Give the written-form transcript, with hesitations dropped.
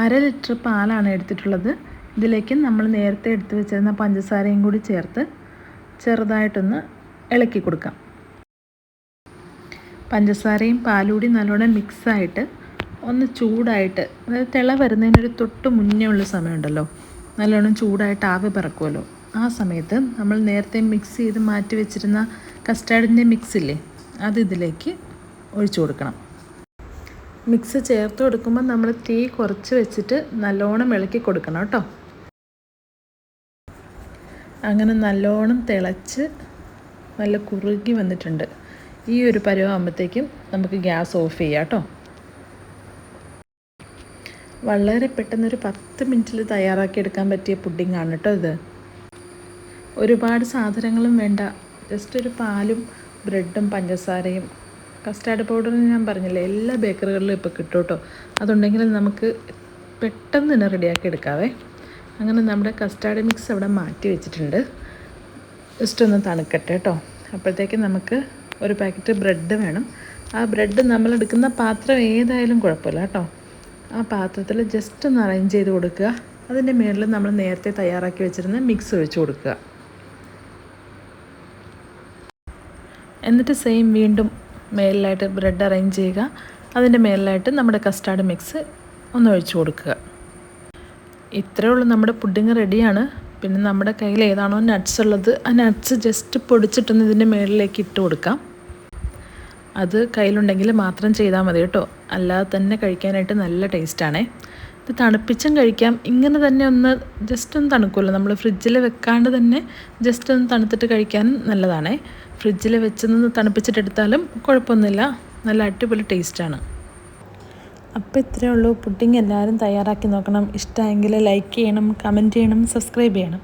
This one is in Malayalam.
1/2 ലിറ്റർ പാലാണ് എടുത്തിട്ടുള്ളത്. ഇതിലേക്ക് നമ്മൾ നേരത്തെ എടുത്ത് വെച്ചിരുന്ന പഞ്ചസാരയും കൂടി ചേർത്ത് ചെറുതായിട്ടൊന്ന് ഇളക്കി കൊടുക്കാം. പഞ്ചസാരയും പാലും കൂടി നല്ലോണം മിക്സായിട്ട് ഒന്ന് ചൂടായിട്ട്, അതായത് തിള വരുന്നതിനൊരു തൊട്ട് മുന്നേ ഉള്ള സമയമുണ്ടല്ലോ, നല്ലോണം ചൂടായിട്ട് ആവി പറക്കുമല്ലോ, ആ സമയത്ത് നമ്മൾ നേരത്തെ മിക്സ് ചെയ്ത് മാറ്റി വെച്ചിരുന്ന കസ്റ്റാർഡിൻ്റെ മിക്സില്ലേ, അത് ഇതിലേക്ക് ഒഴിച്ചു കൊടുക്കണം. മിക്സ് ചേർത്ത് കൊടുക്കുമ്പോൾ നമ്മൾ തീ കുറച്ച് വെച്ചിട്ട് നല്ലോണം ഇളക്കി കൊടുക്കണം കേട്ടോ. അങ്ങനെ നല്ലോണം തിളച്ച് നല്ല കുറുകി വന്നിട്ടുണ്ട്. ഈ ഒരു പരുവാകുമ്പോഴത്തേക്കും നമുക്ക് ഗ്യാസ് ഓഫ് ചെയ്യാം കേട്ടോ. വളരെ പെട്ടെന്നൊരു 10 മിനിറ്റിൽ തയ്യാറാക്കിയെടുക്കാൻ പറ്റിയ പുഡിങ്ങാണ് കേട്ടോ ഇത്. ഒരുപാട് സാധനങ്ങളും വേണ്ട, ജസ്റ്റ് ഒരു പാലും ബ്രെഡും പഞ്ചസാരയും കസ്റ്റാർഡ് പൗഡറും ഞാൻ പറഞ്ഞില്ലേ, എല്ലാ ബേക്കറികളിലും ഇപ്പോൾ കിട്ടും കേട്ടോ. അതുണ്ടെങ്കിൽ നമുക്ക് പെട്ടെന്ന് തന്നെ റെഡിയാക്കി എടുക്കാവേ. അങ്ങനെ നമ്മുടെ കസ്റ്റാർഡ് മിക്സ് അവിടെ മാറ്റി വെച്ചിട്ടുണ്ട്. ജസ്റ്റ് ഒന്ന് തണുക്കട്ടെ കേട്ടോ. അപ്പോഴത്തേക്കും നമുക്ക് ഒരു പാക്കറ്റ് ബ്രെഡ് വേണം. ആ ബ്രെഡ് നമ്മളെടുക്കുന്ന പാത്രം ഏതായാലും കുഴപ്പമില്ല കേട്ടോ. ആ പാത്രത്തിൽ ജസ്റ്റ് ഒന്ന് അറേഞ്ച് ചെയ്ത് കൊടുക്കുക. അതിൻ്റെ മുകളിൽ നമ്മൾ നേരത്തെ തയ്യാറാക്കി വെച്ചിരുന്ന മിക്സ് ഒഴിച്ച് കൊടുക്കുക. എന്നിട്ട് സെയിം വീണ്ടും മേലിലായിട്ട് ബ്രെഡ് അറേഞ്ച് ചെയ്യുക. അതിൻ്റെ മേലിലായിട്ട് നമ്മുടെ കസ്റ്റാർഡ് മിക്സ് ഒന്ന് ഒഴിച്ച് കൊടുക്കുക. ഇത്രയേ ഉള്ളൂ, നമ്മുടെ പുഡിങ് റെഡിയാണ്. പിന്നെ നമ്മുടെ കയ്യിൽ ഏതാണോ നട്ട്സ് ഉള്ളത്, ആ നട്ട്സ് ജസ്റ്റ് പൊടിച്ചിട്ടൊന്ന് ഇതിൻ്റെ മേളിലേക്ക് ഇട്ട് കൊടുക്കാം. അത് കയ്യിലുണ്ടെങ്കിൽ മാത്രം ചെയ്താൽ മതി കേട്ടോ. അല്ലാതെ തന്നെ കഴിക്കാനായിട്ട് നല്ല ടേസ്റ്റാണേ. ഇത് തണുപ്പിച്ചും കഴിക്കാം, ഇങ്ങനെ തന്നെ ഒന്ന് ജസ്റ്റ് ഒന്ന് തണുക്കുമല്ലോ, നമ്മൾ ഫ്രിഡ്ജിൽ വെക്കാണ്ട് തന്നെ ജസ്റ്റ് ഒന്ന് തണുത്തിട്ട് കഴിക്കാനും നല്ലതാണേ. ഫ്രിഡ്ജിൽ വെച്ചൊന്ന് തണുപ്പിച്ചിട്ടെടുത്താലും കുഴപ്പമൊന്നുമില്ല, നല്ല അടിപൊളി ടേസ്റ്റാണ്. അപ്പോൾ ഇത്രയേ ഉള്ളൂ. പുഡിങ് എല്ലാവരും തയ്യാറാക്കി നോക്കണം. ഇഷ്ടമായെങ്കിൽ ലൈക്ക് ചെയ്യണം, കമൻറ്റ് ചെയ്യണം, സബ്സ്ക്രൈബ് ചെയ്യണം.